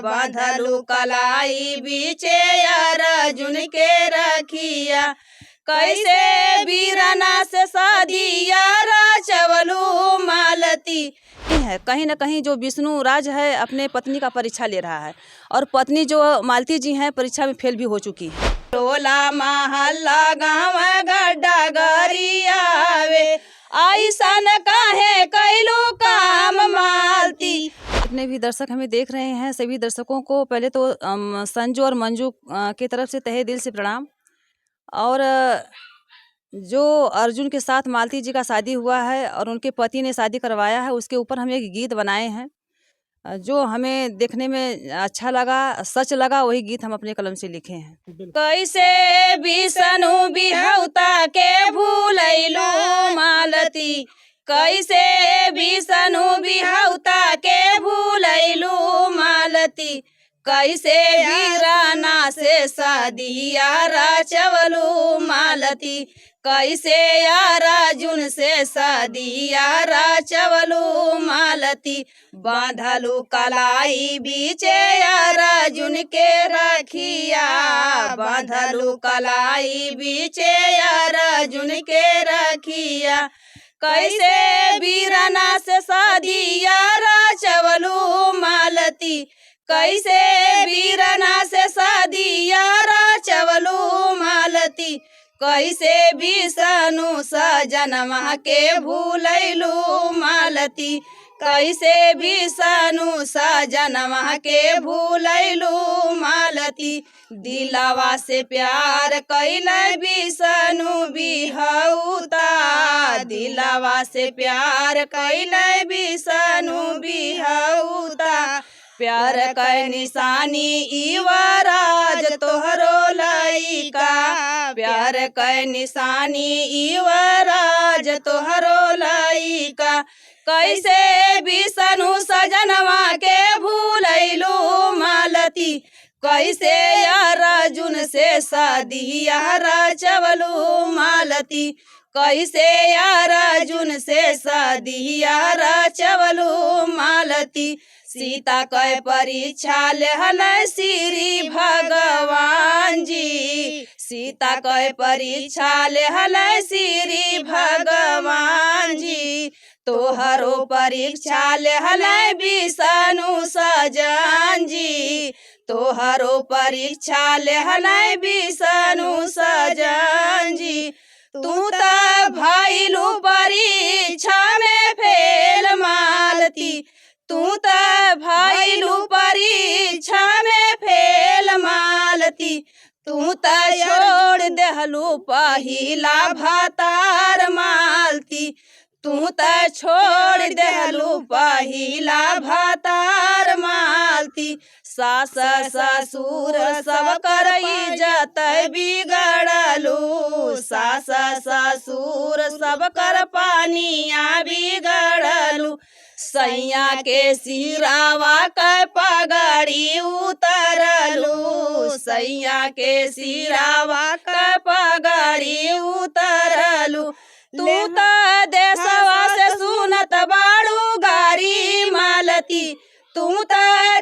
बांधलू कलाई बीचे अर्जुन के रखिया। कैसे वीरना से शादिया रचवलू मालती। है कहीं न कहीं जो विष्णु राज है अपने पत्नी का परीक्षा ले रहा है और पत्नी जो मालती जी हैं परीक्षा में फेल भी हो चुकी है। टोला महल्ला गाँव गड्ढा गरियावे ऐसन काहे कैलू काम मालती। जितने भी दर्शक हमें देख रहे हैं सभी दर्शकों को पहले तो संजू और मंजू की तरफ से तहे दिल से प्रणाम। और जो अर्जुन के साथ मालती जी का शादी हुआ है और उनके पति ने शादी करवाया है उसके ऊपर हम एक गीत बनाए हैं जो हमें देखने में अच्छा लगा, सच लगा, वही गीत हम अपने कलम से लिखे हैं। कैसे विष्णु बिहौता के भूलैलू मालती। कैसे विष्णु बिहौता के भूलैलू मालती। कैसे वीराना से शादिया रचवलू मालती। कैसे अर्जुन से शादिया रचवलू मालती। बांधलू कलाई बीचे अर्जुन के रखिया। बांधलू कलाई बीचे अर्जुन के रखिया। कैसे वीरना से शादिया रचवलू मालती। कैसे वीरना से शादिया रचवलू मालती। कैसे विष्णु सजनमा के भूलैलू मालती। कैसे विष्णु सजनमा के भूलैलू मालती। दिलवा से प्यार कैले विष्णु बिहौता। दिलवा से प्यार कैले विष्णु बिहौता। प्यार कै निशानी युवराज तोहरो लइका। प्यार कै निशानी युवराज तोहरो लइका। कैसे विष्णु सजनवा के भूलैलू मालती। कैसे अर्जुन से शादिया रचवलू मालती। कैसे अर्जुन से शादिया रचवलू मालती। सीता कै परीक्षा लेहल श्री भगवान जी। सीता कै परीक्षा लेहल श्री भगवान जी। तोहरो परीक्षा लेहल विष्णु सजन जी। तोहरो परीक्षा लेहल विष्णु सजन जी। तू त भइलू परीक्षा में फेल मालती। तू त भइलू परीक्षा में फेल मालती। तू त छोड़ देहलू पहिला भतार मालती। तू त छोड़ देहलू पहिला भतार मालती। सास ससुर सब कर इज्जत बिगड़लू। सास ससुर सब कर पानिया बिगड़लू। सैया के सिरावा कै पगड़ी उतरलू। सैया के सिरावा कै पगड़ी उतरलू। तू त देशवा से सुनत बाड़ू गारी मालती। तू त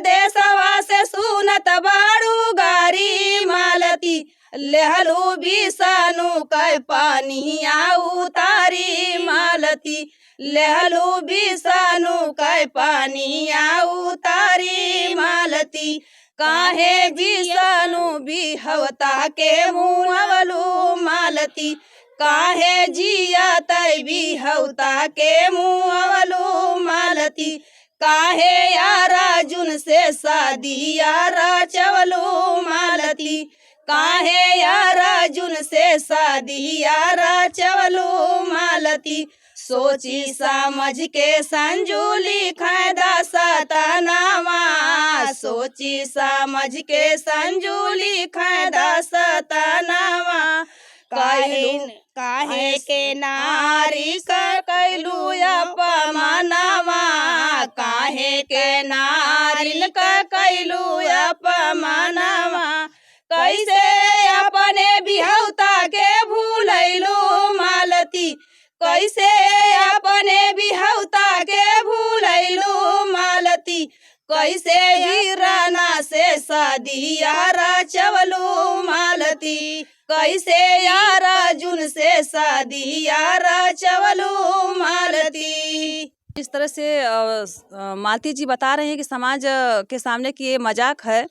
देशवा से सुनत बाड़ू गारी मालती। लेहलू विष्णु कै पानिया उतारी मालती। लेहलू विष्णु कै पानिया उतारी मालती। काहे विष्णु बिहौता के मुँहवलू मालती। काहे जियत बिहौता के मुँहवलू मालती। काहे अर्जुन से शादिया रचवलू मालती। काहे अर्जुन से शादिया रचवलू मालती। सोची समझ के संजू लिखे दसतनामा। सोची समझ के संजू लिखे दसतनामा। काहे के नारी कैलू अपमानवा। काहे के नारिन कैलू अपमानवा। कैसे अपने बिहौता के भूलैलू मालती। कैसे अपने बिहौता के भूलैलू मालती। कैसे वीरना शादी यारा चवलू मालती, कैसे यार अर्जुन से शादी यारा चवलू मालती। इस तरह से मालती जी बता रहे हैं कि समाज के सामने कि ये मजाक है,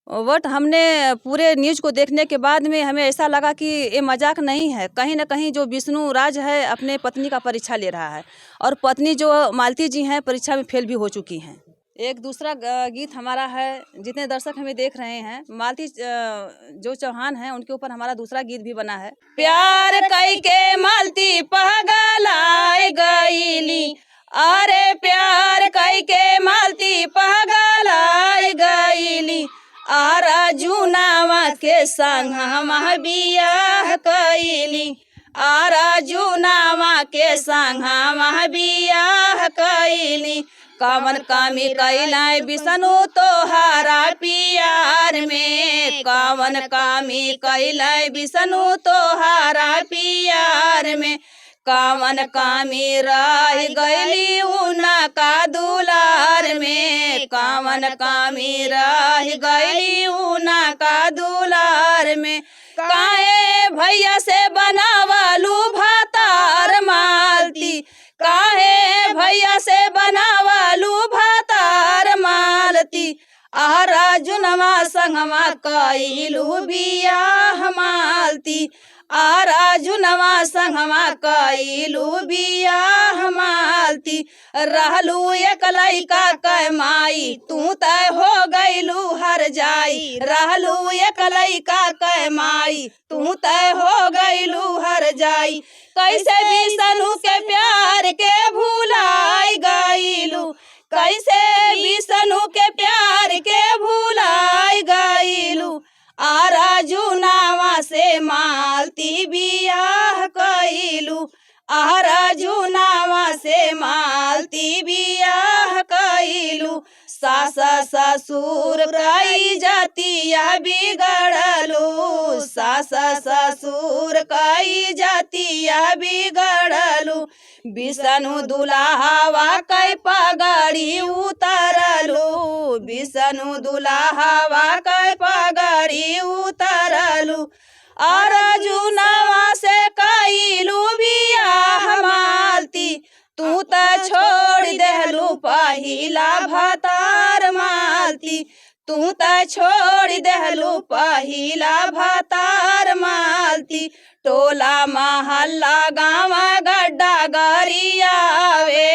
बट हमने पूरे न्यूज़ को देखने के बाद में हमें ऐसा लगा कि ये मजाक नहीं है। कहीं ना कहीं जो विष्णु राज है अपने पत्नी का परीक्षा ले रहा है, और पत्नी जो मालती जी हैं परीक्षा में फेल भी हो चुकी हैं। एक दूसरा गीत हमारा है, जितने दर्शक हमें देख रहे हैं, मालती जो चौहान हैं उनके ऊपर हमारा दूसरा गीत भी बना है। प्यार कई के मालती पगलाए गईली, अरे प्यार कई के मालती पगलाए गईली, अर्जुनवा के संग हम बियाह कईली, अर्जुनवा के संग हम बियाह कईली। कवन कमी कैलाई विष्णु तोहारा पियार में, कवन कमी कैलाई विष्णु तोहारा पियार में, कवन कमी रह गईली उनका दुलार में, कवन कमी रह गईली उनका दुलार में। काहे भैया से बनावलू भातार मालती, काहे भैया से बनावलू भातार मालती, अर्जुनवा संगवा कइलू बियाह मालती, अर्जुनवा संगवा कइलू बियाह मालती। रहलू एक लइका कै माई, तू तय हो गइलू हर जाई, रहलू एक लइका कै माई, तू तय हो गइलू हर जाई। कैसे विष्णु के प्यार के भुलाई गइलू, कैसे विष्णु के प्यार के भुलाई गइलू, अर्जुनवा से मालती बियाह कइलू, अर्जुनवा से मालती बियाह कइलू। सास ससुर कई जातिया बिगड़लू, सास ससुर कई जातिया बिगड़लू, विष्णु दुल्हावा कै पगड़ी उतरलू, विष्णु दुल्हावा कै पगड़ी उतरलू, अर्जुनवा से कइलू बियाह मालती, तू त छोड़ देहलू पहिला भतार मालती, तू त छोड़ देहलू पहिला भतार मालती। टोला महल्ला गाँव गड्ढा गरियावे,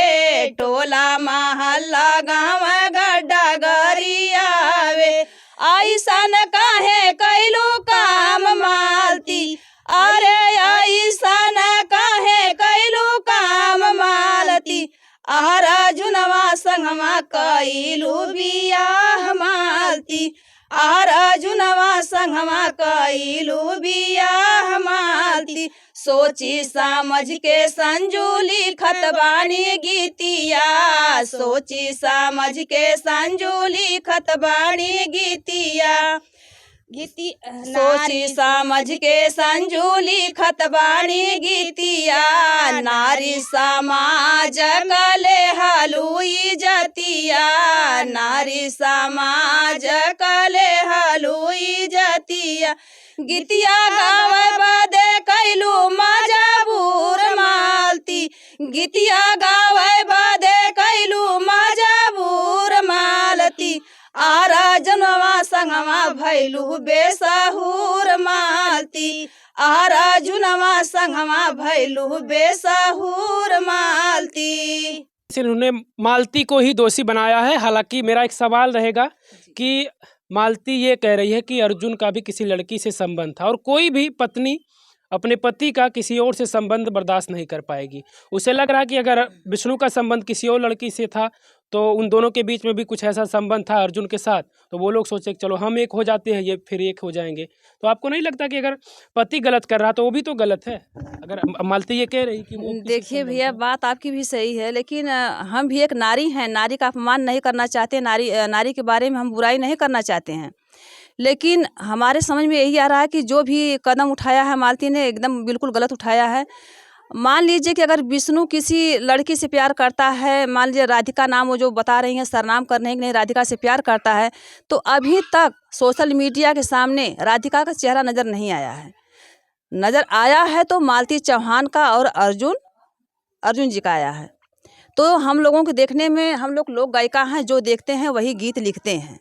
टोला महल्ला गाँव गड्ढा गरियावे, ऐसन काहे कैलू काम मालती, अरे ऐसन काहे कैलू काम मालती, अर्जुनवा संगवा कइलू बियाह मालती, अर्जुनवा संगवा कइलू बियाह मालती। सोची समझ के संजूली खतबानी गीतिया, सोची समझ के संजूली खतबानी गीतिया, सोची समझ के संजूली खतबानी गीतिया। नारी समाज कले हलुई जतिया, नारी समाज कले हलुई जतिया, गीतिया गावे बदे कैलू मजबूर मालती, गीतिया गावे बदे कैलू मजबूर मालती, अर्जुनवा संगवा भैलू बेसहूर मालती, अर्जुनवा संगवा भैलू बेसहूर मालती। उन्होंने मालती को ही दोषी बनाया है। हालांकि मेरा एक सवाल रहेगा कि मालती ये कह रही है कि अर्जुन का भी किसी लड़की से संबंध था, और कोई भी पत्नी अपने पति का किसी और से संबंध बर्दाश्त नहीं कर पाएगी। उसे लग रहा है कि अगर विष्णु का संबंध किसी और लड़की से था तो उन दोनों के बीच में भी कुछ ऐसा संबंध था अर्जुन के साथ, तो वो लोग सोचे कि चलो हम एक हो जाते हैं, ये फिर एक हो जाएंगे। तो आपको नहीं लगता कि अगर पति गलत कर रहा तो वो भी तो गलत है? अगर मालती ये कह रही कि देखिए भैया, बात आपकी भी सही है, लेकिन हम भी एक नारी हैं, नारी का अपमान नहीं करना चाहते, नारी के बारे में हम बुराई नहीं करना चाहते हैं, लेकिन हमारे समझ में यही आ रहा है कि जो भी कदम उठाया है मालती ने एकदम बिल्कुल गलत उठाया है। मान लीजिए कि अगर विष्णु किसी लड़की से प्यार करता है, मान लीजिए राधिका नाम वो जो बता रही हैं, सरनाम कर रही हैं कि नहीं राधिका से प्यार करता है, तो अभी तक सोशल मीडिया के सामने राधिका का चेहरा नज़र नहीं आया है। नज़र आया है तो मालती चौहान का और अर्जुन जी का आया है। तो हम लोगों के देखने में, हम लोग गायिका हैं, जो देखते हैं वही गीत लिखते हैं।